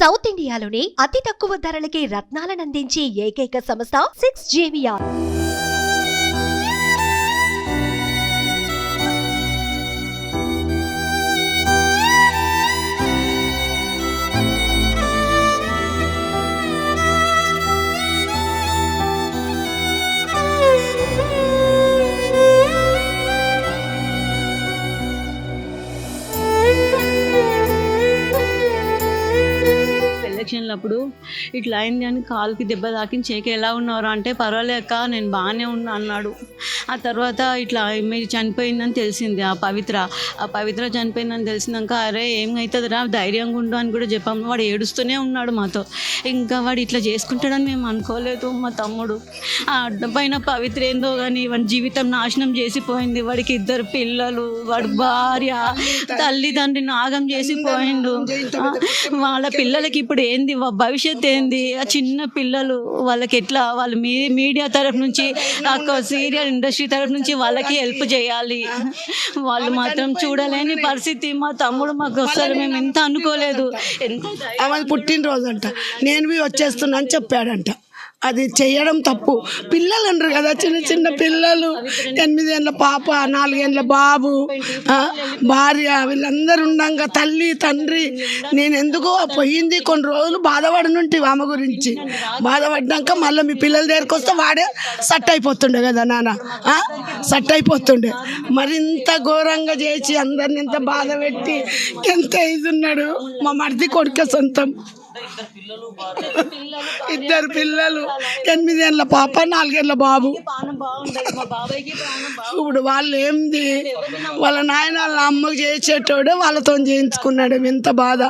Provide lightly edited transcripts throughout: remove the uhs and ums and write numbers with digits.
South ఇండియాలోనే అతి తక్కువ ధరలకి రత్నాలనందించే ఏకైక సంస్థ 6JVR. ఎలక్షన్లప్పుడు ఇట్లా అయింది అని కాలుకి దెబ్బ తాకిన చేకి ఎలా ఉన్నారు అంటే పర్వాలేక నేను బాగానే ఉన్నా అన్నాడు. ఆ తర్వాత ఇట్లా మీరు చనిపోయిందని తెలిసింది. ఆ పవిత్ర చనిపోయిందని తెలిసినాక అరే ఏమవుతుందిరా ధైర్యంగా ఉండు అని కూడా చెప్పాము. వాడు ఏడుస్తూనే ఉన్నాడు మాతో. ఇంకా వాడు ఇట్లా చేసుకుంటాడని మేము అనుకోలేదు. మా తమ్ముడు ఆ అడ్డపైన పవిత్ర ఏందో కానీ వాడి జీవితం నాశనం చేసిపోయింది. వాడికి 2 పిల్లలు, వాడి భార్య, తల్లిదండ్రి నాగం చేసిపోయిండు. వాళ్ళ పిల్లలకి ఇప్పుడు ఏంది భవిష్యత్ ఏంది? ఆ చిన్న పిల్లలు వాళ్ళకి ఎట్లా వాళ్ళు మీడియా తరఫు నుంచి సీరియల్ ఇండస్ట్రీ తరఫు నుంచి వాళ్ళకి హెల్ప్ చేయాలి. వాళ్ళు మాత్రం చూడలేని పరిస్థితి. మా తమ్ముడు మాకు వస్తారు, మేము ఎంత అనుకోలేదు. ఆమె పుట్టినరోజు అంట, నేను వచ్చేస్తున్నా అని చెప్పాడంట. అది చేయడం తప్పు. పిల్లలు అంటారు కదా, చిన్న చిన్న పిల్లలు, 8 ఏళ్ళ పాప, 4 ఏళ్ళ బాబు, భార్య, వీళ్ళందరూ ఉండగా తల్లి తండ్రి. నేను ఎందుకో పోయింది కొన్ని రోజులు బాధపడినుంటి ఆమె గురించి. బాధపడ్డాక మళ్ళీ మీ పిల్లల దగ్గరికి వస్తే వాడే సెట్ అయిపోతుండే కదా నాన్న, సెట్ అయిపోతుండే. మరి ఇంత ఘోరంగా చేసి అందరిని ఎంత బాధ పెట్టి ఎంత ఇది ఉన్నాడు. మా మరిది కొడుకే సొంతం, 2 పిల్లలు, 8 ఏళ్ళ పాప, 4 ఏళ్ళ బాబు. ఇప్పుడు వాళ్ళు ఏంది, వాళ్ళ నాయన వాళ్ళ అమ్మకు చేసేటోడే వాళ్ళతో చేయించుకున్నాడు. ఎంత బాధ,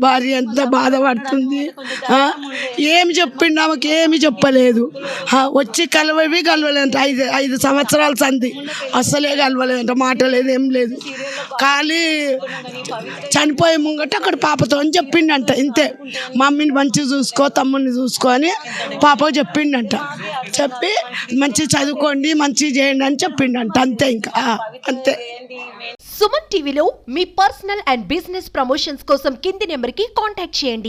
భార్య ఎంత బాధపడుతుంది. ఏమి చెప్పిండు, ఆమెకి ఏమి చెప్పలేదు. వచ్చి కలవలేదంట. 5 సంవత్సరాల సంధి అస్సలే కలవలేదంట. మాట లేదు, ఏం లేదు. ఖాళీ చనిపోయే ముంగట అక్కడ పాపతో అని చెప్పిండంట. ఇంతే, మమ్మీని మంచిగా చూసుకో, తమ్ముడిని చూసుకో అని పాపకు చెప్పిండంట. చెప్పి మంచిగా చదువుకోండి, మంచిగా చేయండి అని చెప్పిండంట. అంతే, ఇంకా అంతే. సుమన్ టీవీలో మీ పర్సనల్ అండ్ బిజినెస్ ప్రమోషన్స్ కోసం కింది నెంబర్కి కాంటాక్ట్ చేయండి.